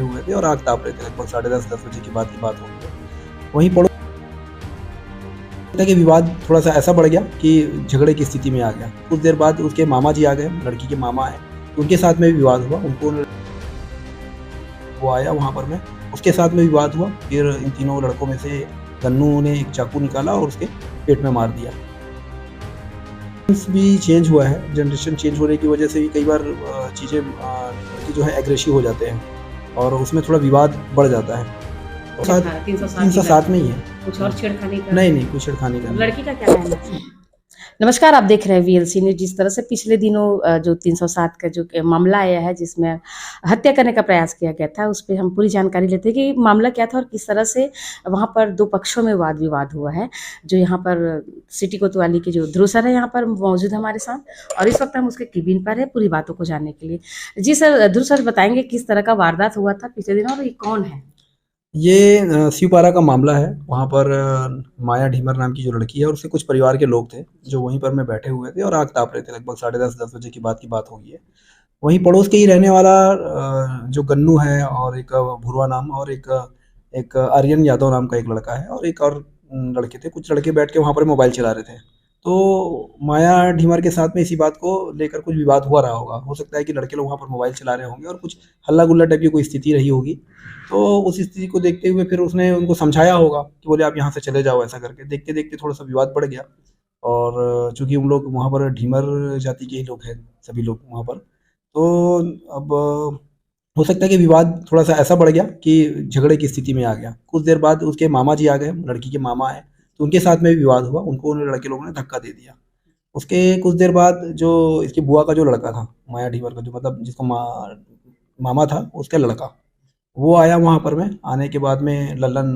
हुए थे और आग ताप रहे थे। लगभग 10:30 बजे की बात होगी। वहीं पड़ोस के विवाद थोड़ा सा ऐसा बढ़ गया कि झगड़े की स्थिति में आ गया। कुछ देर बाद उसके मामा जी आ गए, लड़की के मामा आए, उनके साथ में भी विवाद हुआ। वो आया वहाँ पर, मैं उसके साथ में विवाद हुआ। फिर इन तीनों लड़कों में से गन्नू ने एक चाकू निकाला और उसके पेट में मार दिया। भी चेंज हुआ है, जनरेशन चेंज होने की वजह से भी कई बार चीज़ें लड़के जो है एग्रेसिव हो जाते हैं और उसमें थोड़ा विवाद बढ़ जाता है। और साथ 307 में ही है, कुछ और छेड़खानी कर नहीं कुछ छेड़खानी का नहीं। लड़की का क्या कहना है? नमस्कार, आप देख रहे हैं वीएलसी न्यूज़। जिस तरह से पिछले दिनों जो 307 का जो मामला आया है जिसमें हत्या करने का प्रयास किया गया था, उस पे हम पूरी जानकारी लेते हैं कि मामला क्या था और किस तरह से वहाँ पर दो पक्षों में वाद विवाद हुआ है। जो यहाँ पर सिटी कोतवाली के जो ध्रुव सर है यहाँ पर मौजूद हमारे साथ और इस वक्त हम उसके केबिन पर है पूरी बातों को जानने के लिए। जी सर, ध्रुव सर बताएंगे किस तरह का वारदात हुआ था पिछले दिनों और ये कौन है? ये शिवपारा का मामला है। वहाँ पर माया ढीमर नाम की जो लड़की है और उसके कुछ परिवार के लोग थे जो वहीं पर में बैठे हुए थे और आग ताप रहे थे। लगभग 10:30 बजे की बात होगी है। वहीं पड़ोस के ही रहने वाला जो गन्नू है और एक भुरवा नाम और एक आर्यन यादव नाम का एक लड़का है और एक और लड़के थे। कुछ लड़के बैठ के वहाँ पर मोबाइल चला रहे थे। तो माया ढीमर के साथ में इसी बात को लेकर कुछ विवाद हुआ रहा होगा। हो सकता है कि लड़के लोग वहाँ पर मोबाइल चला रहे होंगे और कुछ हल्ला गुल्ला टाइप की कोई स्थिति रही होगी। तो उस स्थिति को देखते हुए फिर उसने उनको समझाया होगा कि बोले आप यहाँ से चले जाओ, ऐसा करके। देखते देखते थोड़ा सा विवाद बढ़ गया और चूंकि हम लोग वहाँ पर ढीमर जाति के ही लोग हैं, सभी लोग वहाँ पर, तो अब हो सकता है कि विवाद थोड़ा सा ऐसा बढ़ गया कि झगड़े की स्थिति में आ गया। कुछ देर बाद उसके मामा जी आ गए, लड़की के मामा आए, तो उनके साथ में भी विवाद हुआ। उनको लड़के लोगों ने धक्का दे दिया। उसके कुछ देर बाद जो इसकी बुआ का जो लड़का था, माया ढीवर का, जो मतलब जिसको मामा था, उसका लड़का, वो आया वहाँ पर में। आने के बाद में लल्लन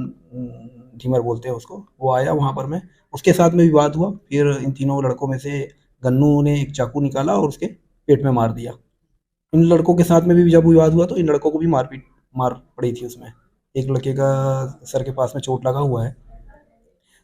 ढीमर बोलते हैं उसको, वो आया वहाँ पर में, उसके साथ में विवाद हुआ। फिर इन तीनों लड़कों में से गन्नू ने एक चाकू निकाला और उसके पेट में मार दिया। इन लड़कों के साथ में भी जब विवाद हुआ तो इन लड़कों को भी मार पड़ी थी उसमें। एक लड़के का सर के पास में चोट लगा हुआ है।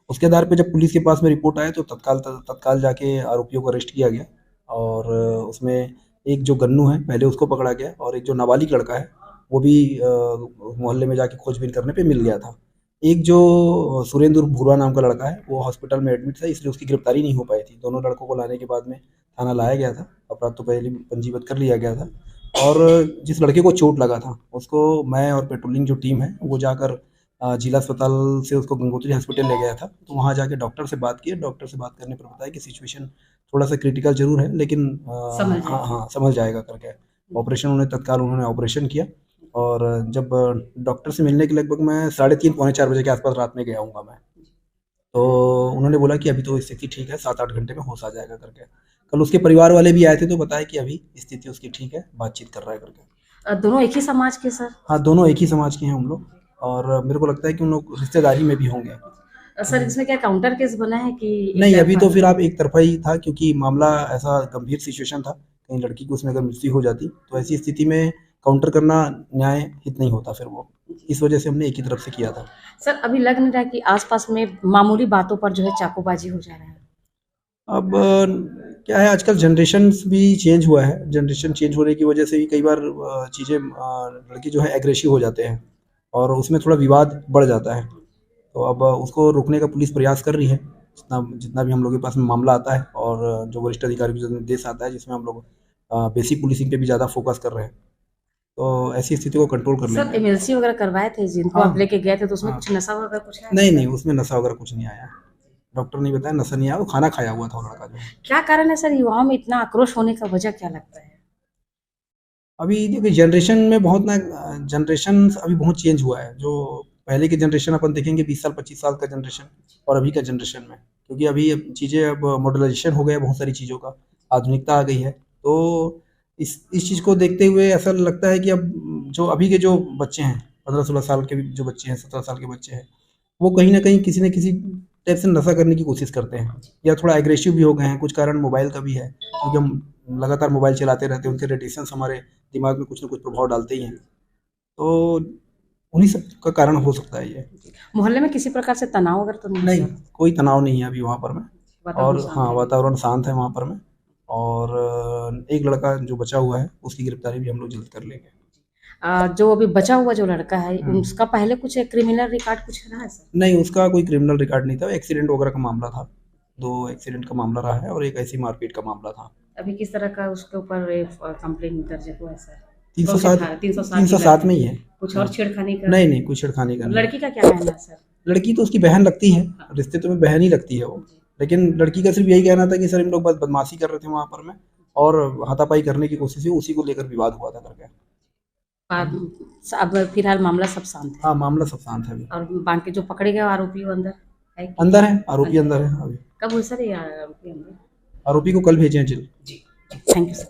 उसके आधार पे जब पुलिस के पास में रिपोर्ट आया तो तत्काल जाके आरोपियों को अरेस्ट किया गया और उसमें एक जो गन्नू है पहले उसको पकड़ा गया और एक जो नाबालिग लड़का है वो भी मोहल्ले में जाके खोजबीन करने पे मिल गया था। एक जो सुरेंद्र भूरा नाम का लड़का है वो हॉस्पिटल में एडमिट था, इसलिए उसकी गिरफ्तारी नहीं हो पाई थी। दोनों लड़कों को लाने के बाद में थाना लाया गया था, अपराध तो पहले पंजीबद्ध कर लिया गया था। और जिस लड़के को चोट लगा था उसको मैं और पेट्रोलिंग जो टीम है वो जाकर जिला अस्पताल से उसको गंगोत्री हॉस्पिटल ले गया था। तो वहाँ जाके डॉक्टर से बात की। डॉक्टर से बात करने पर बताया कि सिचुएशन थोड़ा सा क्रिटिकल जरूर है, लेकिन हाँ समझ जाएगा करके ऑपरेशन उन्होंने ऑपरेशन किया। और जब डॉक्टर से मिलने के लगभग मैं 3:30 पौने 4 बजे के आसपास रात में गया हूँगा मैं, तो उन्होंने बोला कि अभी तो स्थिति ठीक है, 7-8 घंटे में होश आ जाएगा करके। कल उसके परिवार वाले भी आए थे तो बताया कि अभी स्थिति उसकी ठीक है, बातचीत कर रहा है करके। दोनों एक ही समाज के सर? हाँ, दोनों एक ही समाज के हैं हम लोग और मेरे को लगता है कि उन लोग रिश्तेदारी में भी होंगे। सर इसमें क्या काउंटर केस बना है कि नहीं, अभी तो फिर आप एक तरफा ही था, क्योंकि मामला ऐसा गंभीर सिचुएशन था। कहीं लड़की की उसमें अगर मृत्यु हो जाती तो ऐसी स्थिति में काउंटर करना न्याय हित नहीं होता फिर वो, इस वजह से हमने एक ही तरफ से किया था। सर अभी लग नहीं रहा कि आसपास में मामूली बातों पर जो है चाकूबाजी हो जा रहा है? अब क्या है, आजकल जनरेशन भी चेंज हुआ है। जनरेशन चेंज होने की वजह से भी कई बार चीज़ें लड़के जो है एग्रेसिव हो जाते हैं और उसमें थोड़ा विवाद बढ़ जाता है। तो अब उसको रोकने का पुलिस प्रयास कर रही है, जितना जितना भी हम लोग के पास में मामला आता है और जो वरिष्ठ अधिकारी को जो निर्देश आता है, जिसमें हम लोग बेसिक पुलिसिंग पे भी ज़्यादा फोकस कर रहे हैं, तो ऐसी स्थिति को कंट्रोल कर सर लेंगे। एमएलसी वगैरह करवाए थे जिनको हाँ आप लेके गए थे, तो उसमें हाँ, कुछ नशा वगैरह कुछ है? नहीं उसमें नशा वगैरह कुछ नहीं आया। डॉक्टर ने बताया नशा नहीं आया, वो खाना खाया हुआ था वो लड़का जो। क्या कारण है सर युवाओं में इतना आक्रोश होने का वजह क्या लगता है? अभी देखिए जनरेशन में बहुत ना, जनरेशन अभी बहुत चेंज हुआ है। जो पहले की जनरेशन अपन देखेंगे 20 साल 25 साल का जनरेशन और अभी का जनरेशन में, क्योंकि अभी चीज़ें अब मॉडर्नाइजेशन हो गया बहुत सारी चीज़ों का, आधुनिकता आ गई है। तो इस चीज़ को देखते हुए ऐसा लगता है कि अब जो अभी के जो बच्चे हैं, 15-16 साल के जो बच्चे हैं, 17 साल के बच्चे हैं, वो कहीं ना कहीं किसी न किसी टाइप से नशा करने की कोशिश करते हैं या थोड़ा एग्रेसिव भी हो गए हैं। कुछ कारण मोबाइल का भी है, क्योंकि हम लगातार मोबाइल चलाते रहते हैं, उनके रेडिएशन हमारे दिमाग में कुछ ना कुछ प्रभाव डालते ही हैं। तो उन्हीं सब का कारण हो सकता है ये। मोहल्ले में किसी प्रकार से तनाव वगैरह तो नहीं, कोई तनाव नहीं है अभी वहाँ पर में। और हाँ, है? वातावरण शांत है वहाँ पर में। और एक लड़का जो बचा हुआ है उसकी गिरफ्तारी भी हम लोग जल्द कर लेंगे। जो अभी बचा हुआ जो लड़का है उसका पहले कुछ क्रिमिनल रिकॉर्ड कुछ रहा है सर? नहीं, उसका कोई क्रिमिनल रिकॉर्ड नहीं था, एक्सीडेंट वगैरह का मामला था। 2 एक्सीडेंट का मामला रहा है और एक ऐसी मारपीट का मामला था। अभी किस तरह का उसके ऊपर कंप्लेंट दर्ज हुआ है सर? 307 307 307 में ही है। कुछ और छेड़खानी का? नहीं, नहीं, कोई छेड़खानी का नहीं। लड़की का क्या कहना है सर? लड़की तो उसकी बहन लगती है, रिश्ते तो में बहन ही लगती है वो। लेकिन लड़की का सिर्फ यही कहना था कि सर इन लोग बस बदमाशी कर रहे थे वहाँ पर में और हाथापाई करने की कोशिश हुई, उसी को लेकर विवाद हुआ था करके। अब फिलहाल मामला सब शांत है हाँ, मामला सब शांत है अभी। और बाकी जो पकड़े गए आरोपी वो अंदर है कि? अंदर है, आरोपी अंदर है अभी। कब हुई सर ये आरोपी अंदर? आरोपी को कल भेजे हैं जेल। जी, थैंक यू सर।